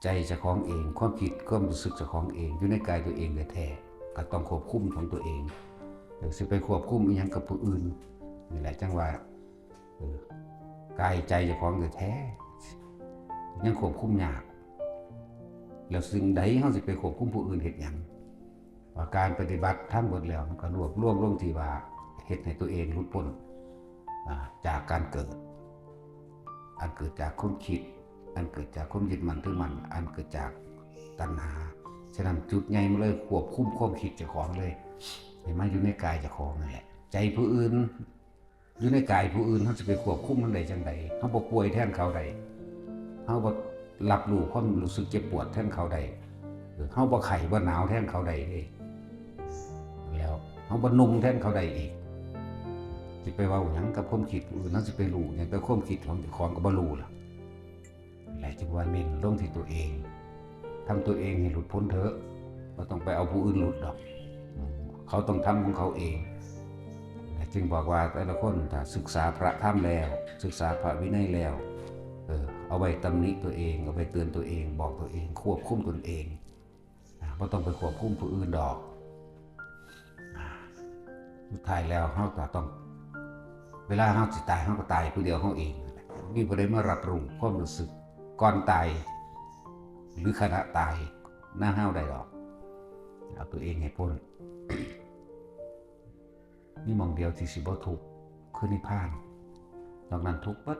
ใจเจ้าของเองความคิดความรู้สึกเจ้าของเองอยู่ในกายตัวเองแท้ๆก็ต้องควบคุมของตัวเองสิไปควบคุมอีหยังกับผู้อื่นนี่แหละจังว่ากายใจเจ้าของแท้ๆยังควบคุมยากแล้วสิ่งใดเฮาสิไปควบคุมผู้อื่นเฮ็ดหยังว่าการปฏิบัติทั้งหมดแล้วมันก็รวบรวมลงที่ว่าเฮ็ดให้ตัวเองหลุดพ้นจากการเกิดอันเกิดจากความคิดอันเกิดจากความยึดมั่นถือมั่นอันเกิดจากตัณหาฉะนั้นจุดใหญ่มาเลยควบคุมความคิดเจ้าของเลยให้มันอยู่ในกายเจ้าของนั่นแหละใจผู้อื่นอยู่ในกายผู้อื่นเขาจะไปควบคุมมันได้จังไดเขาบ่ป่วยแทนเขาได้เขาบ่รับรู้ความรู้สึกเจ็บปวดแทนเขาได้เขาบ่ไข้บ่หนาวแทนเขาได้เด้แล้วเขาบ่นุ่มแทนเขาได้อีกสิไปเว้าหยังกับความคิดผู้อื่นเขาสิไปรู้หยังกับความคิดของเจ้าของก็บ่รู้ล่ะแหละจึงว่าเน้นลงที่ตัวเองทำตัวเองให้หลุดพ้นเถอะบ่ต้องไปเอาผู้อื่นหลุดดอกเขาต้องทำของเขาเองจึงบอกว่าแต่ละคนถ้าศึกษาพระธรรมแล้วศึกษาพระวินัยแล้วเอาไว้ตำหนิตัวเองเอาไว้เตือนตัวเองบอกตัวเองควบคุมตนเองบ่ต้องไปควบคุมผู้อื่นดอกสุดท้ายแล้วเฮาก็ต้องเวลาเฮาสิตายเฮาก็ตายผู้เดียวเฮาเองมีผู้ใดมารับรู้ความรู้สึกก่อนตายหรือขณะตายหน้าเฮาได้ดอกเอาตัวเองให้พ้นนี่มองเดียวที่สิบ่ทุกข์คือนิพพานนอกนั้นทุกข์เบิด